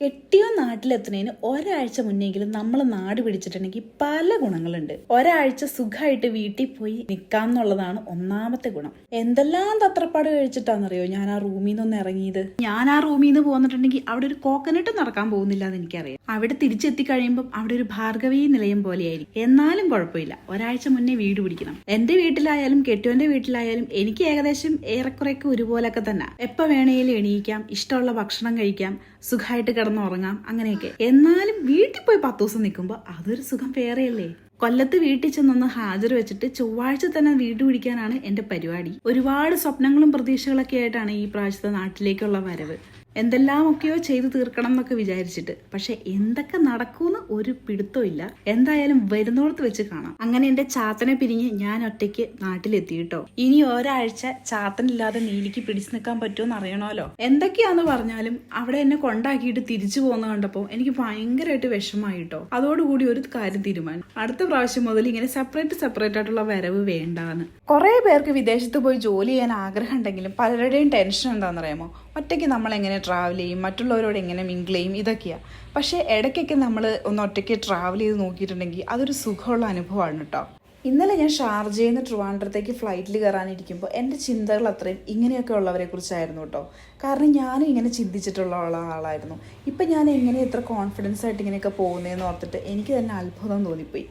കെട്ടിയോ നാട്ടിലെത്തുന്നതിന് ഒരാഴ്ച മുന്നെങ്കിലും നമ്മൾ നാട് പിടിച്ചിട്ടുണ്ടെങ്കിൽ പല ഗുണങ്ങളുണ്ട്. ഒരാഴ്ച സുഖമായിട്ട് വീട്ടിൽ പോയി നിൽക്കാം എന്നുള്ളതാണ് ഒന്നാമത്തെ ഗുണം. എന്തെല്ലാം തത്രപ്പാട് കഴിച്ചിട്ടാണെന്നറിയോ ഞാൻ ആ റൂമിൽ നിന്ന് ഇറങ്ങിയത്. ഞാൻ ആ റൂമിൽ നിന്ന് പോന്നിട്ടുണ്ടെങ്കിൽ അവിടെ ഒരു കോക്കനട്ട് നടക്കാൻ പോകുന്നില്ല എന്ന് എനിക്കറിയാം. അവിടെ തിരിച്ചെത്തി കഴിയുമ്പോൾ അവിടെ ഒരു ഭാർഗവീ നിലയം പോലെയായിരിക്കും. എന്നാലും കുഴപ്പമില്ല, ഒരാഴ്ച മുന്നേ വീട് പിടിക്കണം. എന്റെ വീട്ടിലായാലും കെട്ടിയോന്റെ വീട്ടിലായാലും എനിക്ക് ഏകദേശം ഏറെക്കുറെയൊക്കെ ഒരുപോലൊക്കെ തന്നെ. എപ്പോ വേണേലും എണീക്കാം, ഇഷ്ടമുള്ള ഭക്ഷണം കഴിക്കാം, സുഖമായിട്ട് കിടന്നുറങ്ങാം, അങ്ങനെയൊക്കെ. എന്നാലും വീട്ടിൽ പോയി 10 ദിവസം നിൽക്കുമ്പോൾ അതൊരു സുഖം വേറെയല്ലേ. കൊല്ലത്ത് വീട്ടിൽ ചെന്നൊന്ന് ഹാജർ വെച്ചിട്ട് ചൊവ്വാഴ്ച തന്നെ വീട് പിടിക്കാനാണ് എന്റെ പരിപാടി. ഒരുപാട് സ്വപ്നങ്ങളും പ്രതീക്ഷകളൊക്കെ ആയിട്ടാണ് ഈ പ്രാവശ്യത്തെ നാട്ടിലേക്കുള്ള വരവ്. എന്തെല്ലാമൊക്കെയോ ചെയ്തു തീർക്കണം എന്നൊക്കെ വിചാരിച്ചിട്ട്, പക്ഷെ എന്തൊക്കെ നടക്കൂന്ന് ഒരു പിടുത്തവും ഇല്ല. എന്തായാലും വരുന്നോടത്ത് വെച്ച് കാണാം. അങ്ങനെ എന്റെ ചാത്തനെ പിരിഞ്ഞ് ഞാൻ ഒറ്റയ്ക്ക് നാട്ടിലെത്തി കേട്ടോ. ഇനി ഒരാഴ്ച ചാത്തനില്ലാതെ നീലിക്ക് പിടിച്ചു നിൽക്കാൻ പറ്റുമെന്ന് അറിയണമല്ലോ. എന്തൊക്കെയാന്ന് പറഞ്ഞാലും അവിടെ എന്നെ കൊണ്ടാക്കിയിട്ട് തിരിച്ചു പോകുന്ന കണ്ടപ്പോൾ എനിക്ക് ഭയങ്കരമായിട്ട് വിഷമായി കേട്ടോ. അതോടുകൂടി ഒരു കാര്യം തീരുമാനം, അടുത്ത പ്രാവശ്യം മുതൽ ഇങ്ങനെ സെപ്പറേറ്റ് ആയിട്ടുള്ള വരവ് വേണ്ടാന്ന്. കുറെ പേർക്ക് വിദേശത്ത് പോയി ജോലി ചെയ്യാൻ ആഗ്രഹം ഉണ്ടെങ്കിലും പലരുടെയും ടെൻഷൻ എന്താണെന്നറിയാമോ, ഒറ്റയ്ക്ക് നമ്മൾ എങ്ങനെ ട്രാവൽ ചെയ്യും, മറ്റുള്ളവരോട് എങ്ങനെ മിങ്കിൾ ചെയ്യും, ഇതൊക്കെയാണ്. പക്ഷേ ഇടയ്ക്കൊക്കെ നമ്മൾ ഒന്ന് ഒറ്റയ്ക്ക് ട്രാവൽ ചെയ്ത് നോക്കിയിട്ടുണ്ടെങ്കിൽ അതൊരു സുഖമുള്ള അനുഭവമാണ് കേട്ടോ. ഇന്നലെ ഞാൻ ഷാർജയിൽ നിന്ന് ട്രിവാൻഡ്രത്തേക്ക് ഫ്ലൈറ്റിൽ കയറാനിരിക്കുമ്പോൾ എൻ്റെ ചിന്തകൾ അത്രയും ഇങ്ങനെയൊക്കെ ഉള്ളവരെ കുറിച്ചായിരുന്നു കേട്ടോ. കാരണം ഞാനും ഇങ്ങനെ ചിന്തിച്ചിട്ടുള്ള ആളായിരുന്നു. ഇപ്പം ഞാൻ എങ്ങനെ ഇത്ര കോൺഫിഡൻസ് ആയിട്ട് ഇങ്ങനെയൊക്കെ പോകുന്നതെന്ന് ഓർത്തിട്ട് എനിക്ക് തന്നെ അത്ഭുതം തോന്നിപ്പോയി.